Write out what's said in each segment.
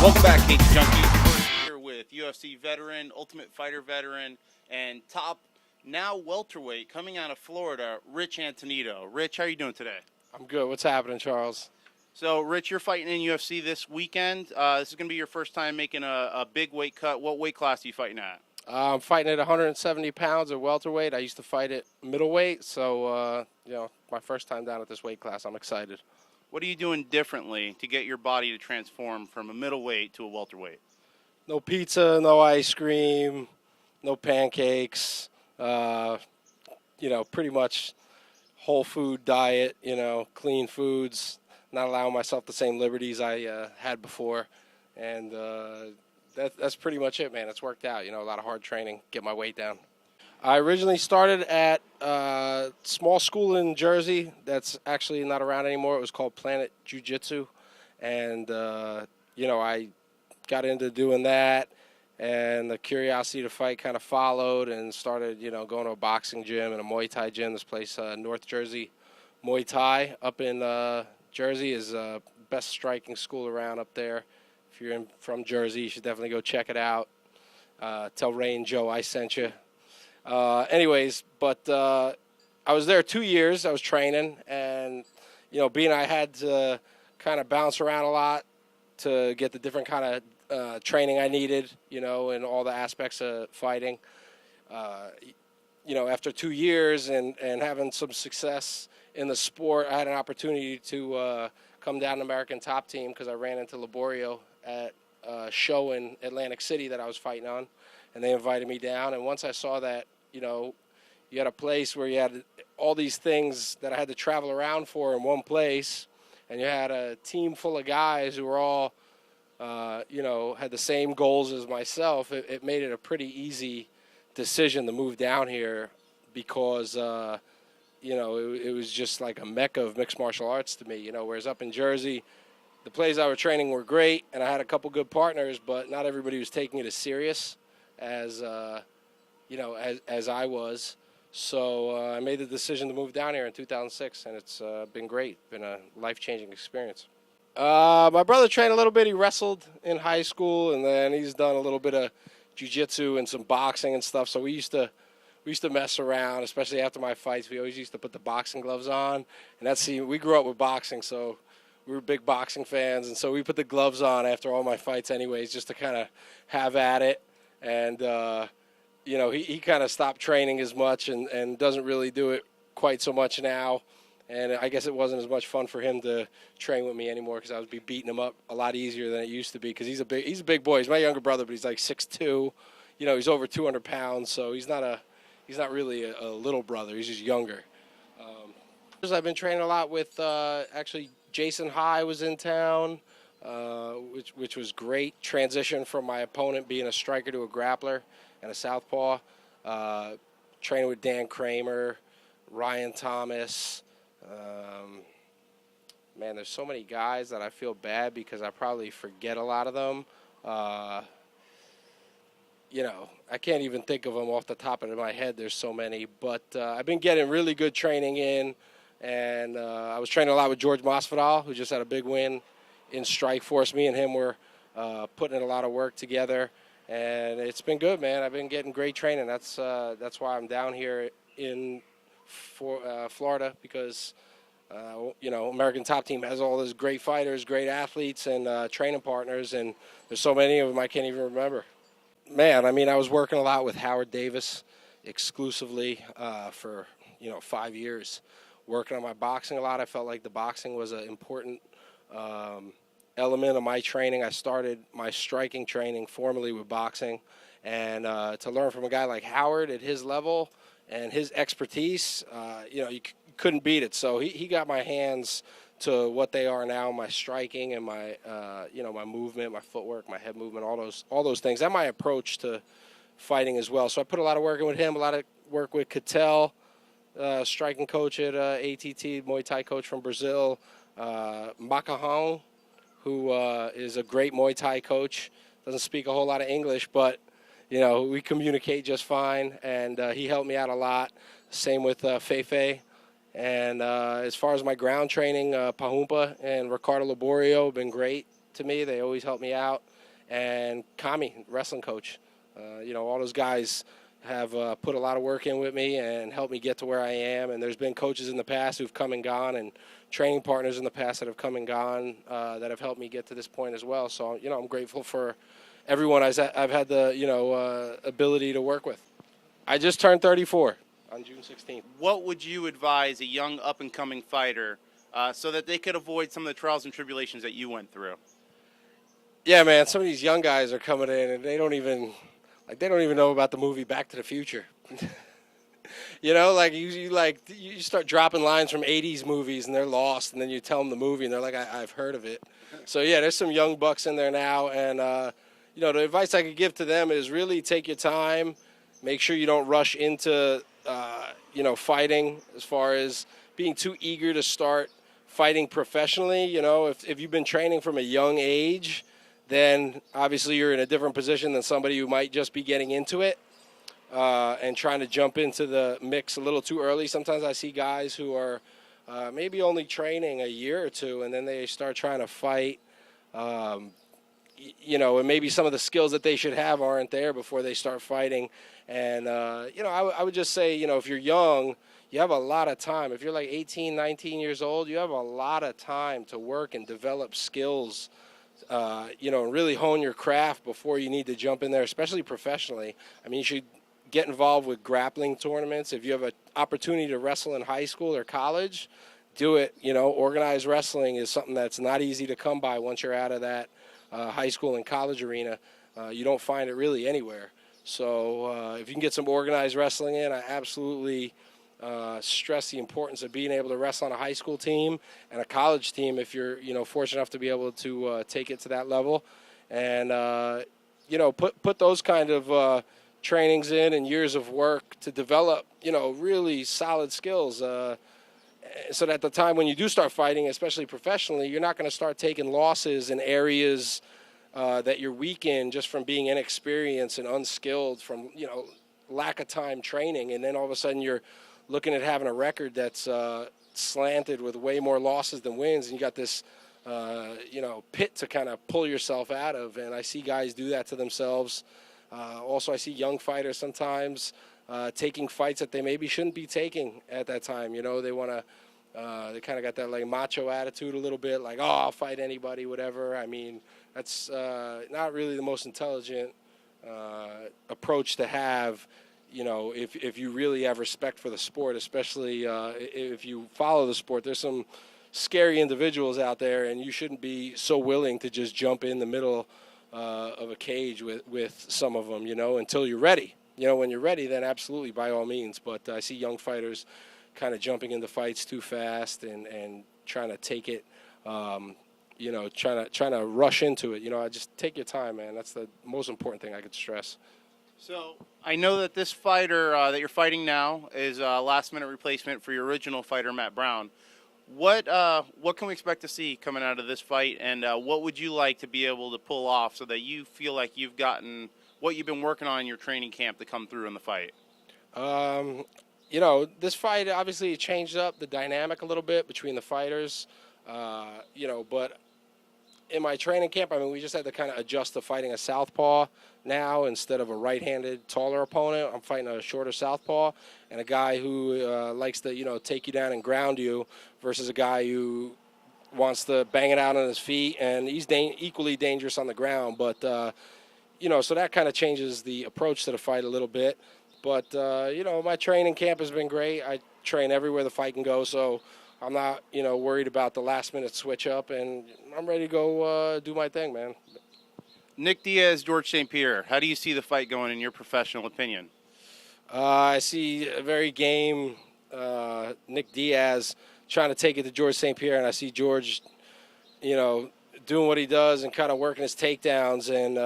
Welcome back, Cage Junkies. We're here with UFC veteran, Ultimate Fighter veteran, and top now welterweight coming out of Florida, Rich Attonito. Rich, how are you doing today? I'm good. What's happening, Charles? So, Rich, you're fighting in UFC this weekend. This is going to be your first time making a big weight cut. What weight class are you fighting at? I'm fighting at 170 pounds at welterweight. I used to fight at middleweight, so my first time down at this weight class. I'm excited. What are you doing differently to get your body to transform from a middleweight to a welterweight? No pizza, no ice cream, no pancakes. Pretty much whole food diet. Clean foods. Not allowing myself the same liberties I had before, and that's pretty much it, man. It's worked out. A lot of hard training, get my weight down. I originally started at a small school in Jersey that's actually not around anymore. It was called Planet Jiu-Jitsu, and I got into doing that, and the curiosity to fight kind of followed, and started going to a boxing gym and a Muay Thai gym. This place, North Jersey Muay Thai, up in Jersey, is the best striking school around up there. If you're from Jersey, you should definitely go check it out. Tell Ray and Joe I sent you. I was there 2 years. I was training, and being I had to kind of bounce around a lot to get the different kind of training I needed, in all the aspects of fighting. After 2 years and having some success in the sport, I had an opportunity to come down to American Top Team because I ran into Laborio at a show in Atlantic City that I was fighting on, and they invited me down. And once I saw that, you had a place where you had all these things that I had to travel around for in one place, and you had a team full of guys who were all, had the same goals as myself, it made it a pretty easy decision to move down here because, it was just like a mecca of mixed martial arts to me, whereas up in Jersey, the places I was training were great, and I had a couple good partners, but not everybody was taking it as serious as I was. So I made the decision to move down here in 2006, and it's been great. Been a life-changing experience. My brother trained a little bit. He wrestled in high school, and then he's done a little bit of jiu-jitsu and some boxing and stuff. So we used to mess around, especially after my fights. We always used to put the boxing gloves on, and we grew up with boxing, so we were big boxing fans, and so we put the gloves on after all my fights anyways, just to kind of have at it. And he kind of stopped training as much and doesn't really do it quite so much now. And I guess it wasn't as much fun for him to train with me anymore because I would be beating him up a lot easier than it used to be because he's a big boy. He's my younger brother, but he's like 6'2". He's over 200 pounds, so he's not really a little brother. He's just younger. I've been training a lot with actually Jason High was in town, which was great. Transition from my opponent being a striker to a grappler and a southpaw. Training with Dan Kramer, Ryan Thomas. There's so many guys that I feel bad because I probably forget a lot of them. I can't even think of them off the top of my head. There's so many. But I've been getting really good training in. And I was training a lot with George Masvidal, who just had a big win in Strikeforce. Me and him were putting in a lot of work together. And it's been good, man. I've been getting great training. That's why I'm down here in Florida because, American Top Team has all those great fighters, great athletes, and training partners. And there's so many of them I can't even remember. Man, I was working a lot with Howard Davis exclusively for, 5 years. Working on my boxing a lot. I felt like the boxing was an important element of my training. I started my striking training formally with boxing. And to learn from a guy like Howard at his level and his expertise, you couldn't beat it. So he got my hands to what they are now, my striking and my, my movement, my footwork, my head movement, all those things, and my approach to fighting as well. So I put a lot of work in with him, a lot of work with Cattell, striking coach at ATT, Muay Thai coach from Brazil, Macahon, who is a great Muay Thai coach. Doesn't speak a whole lot of English, but, we communicate just fine, and he helped me out a lot. Same with Feifei. And as far as my ground training, Pahumpa and Ricardo Laborio have been great to me. They always help me out. and Kami, wrestling coach. All those guys have put a lot of work in with me and helped me get to where I am. And there's been coaches in the past who've come and gone, and training partners in the past that have come and gone that have helped me get to this point as well. So, I'm grateful for everyone I've had the, ability to work with. I just turned 34 on June 16th. What would you advise a young up-and-coming fighter so that they could avoid some of the trials and tribulations that you went through? Yeah, man, some of these young guys are coming in and they don't even know about the movie Back to the Future. You start dropping lines from 80s movies and they're lost, and then you tell them the movie and they're like, I've heard of it. So yeah, there's some young bucks in there now, and the advice I could give to them is really take your time. Make sure you don't rush into, fighting as far as being too eager to start fighting professionally. If you've been training from a young age, then obviously you're in a different position than somebody who might just be getting into it and trying to jump into the mix a little too early. Sometimes I see guys who are maybe only training a year or two, and then they start trying to fight. And maybe some of the skills that they should have aren't there before they start fighting. And, I would just say, if you're young, you have a lot of time. If you're like 18, 19 years old, you have a lot of time to work and develop skills, and really hone your craft before you need to jump in there, especially professionally. I mean, you should get involved with grappling tournaments. If you have an opportunity to wrestle in high school or college, do it. Organized wrestling is something that's not easy to come by once you're out of that high school and college arena. You don't find it really anywhere. So if you can get some organized wrestling in, I absolutely stress the importance of being able to wrestle on a high school team and a college team if you're fortunate enough to be able to take it to that level. And put those kind of trainings in and years of work to develop really solid skills, so that at the time when you do start fighting, especially professionally, you're not going to start taking losses in areas that you're weak in just from being inexperienced and unskilled from lack of time training, and then all of a sudden you're looking at having a record that's slanted with way more losses than wins, and you got this pit to kind of pull yourself out of. And I see guys do that to themselves. Also, I see young fighters sometimes taking fights that they maybe shouldn't be taking at that time. They want to they kind of got that like macho attitude a little bit, like, oh, I'll fight anybody, whatever. I mean, that's not really the most intelligent approach to have. If you really have respect for the sport, especially if you follow the sport. There's some scary individuals out there, and you shouldn't be so willing to just jump in the middle of a cage with some of them, until you're ready. When you're ready, then absolutely, by all means. But I see young fighters kind of jumping into fights too fast and trying to take it, trying to rush into it. I just take your time, man. That's the most important thing I could stress. So I know that this fighter that you're fighting now is a last-minute replacement for your original fighter, Matt Brown. What can we expect to see coming out of this fight, and what would you like to be able to pull off so that you feel like you've gotten what you've been working on in your training camp to come through in the fight? This fight obviously changed up the dynamic a little bit between the fighters, but in my training camp, I mean, we just had to kind of adjust to fighting a southpaw now instead of a right-handed, taller opponent. I'm fighting a shorter southpaw and a guy who likes to, take you down and ground you versus a guy who wants to bang it out on his feet, and he's equally dangerous on the ground. But, so that kind of changes the approach to the fight a little bit. But, my training camp has been great. I train everywhere the fight can go, so I'm not, worried about the last-minute switch-up, and I'm ready to go do my thing, man. Nick Diaz, George St. Pierre, how do you see the fight going in your professional opinion? I see a very game Nick Diaz trying to take it to George St. Pierre, and I see George, doing what he does and kind of working his takedowns and,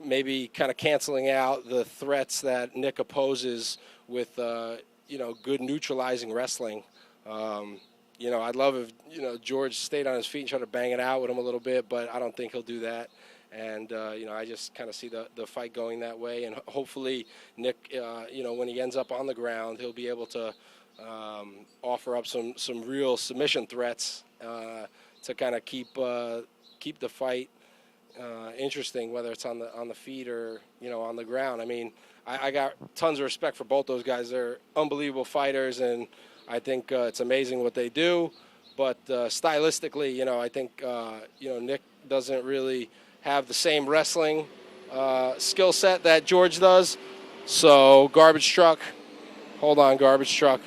maybe kind of canceling out the threats that Nick opposes with, good neutralizing wrestling. I'd love if, George stayed on his feet and tried to bang it out with him a little bit, but I don't think he'll do that. And, I just kind of see the fight going that way. And hopefully Nick, when he ends up on the ground, he'll be able to offer up some real submission threats to kind of keep the fight, interesting, whether it's on the feet or on the ground. I mean, I got tons of respect for both those guys. They're unbelievable fighters, and I think it's amazing what they do. But stylistically, I think Nick doesn't really have the same wrestling skill set that George does. So garbage truck. Hold on, garbage truck.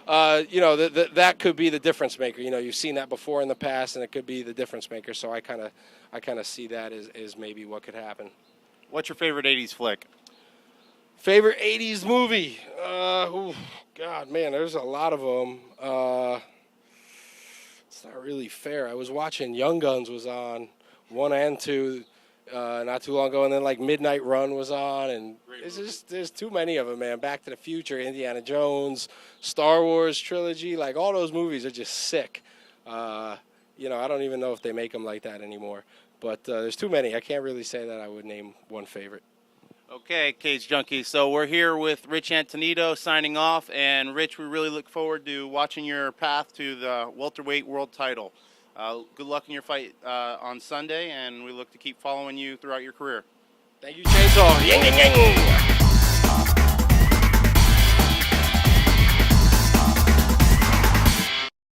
That could be the difference maker. You've seen that before in the past, and it could be the difference maker. So I kind of see that as maybe what could happen. What's your favorite '80s flick? Favorite '80s movie? God, man, there's a lot of them. It's not really fair. I was watching Young Guns was on 1 and 2 not too long ago, and then like Midnight Run was on, and there's too many of them, man. Back to the Future, Indiana Jones, Star Wars trilogy, like all those movies are just sick. I don't even know if they make them like that anymore. But there's too many. I can't really say that I would name one favorite. Okay, Cage Junkies. So we're here with Rich Attonito signing off. And, Rich, we really look forward to watching your path to the welterweight world title. Good luck in your fight on Sunday, and we look to keep following you throughout your career. Thank you, Chainsaw. Ying, ying, ying.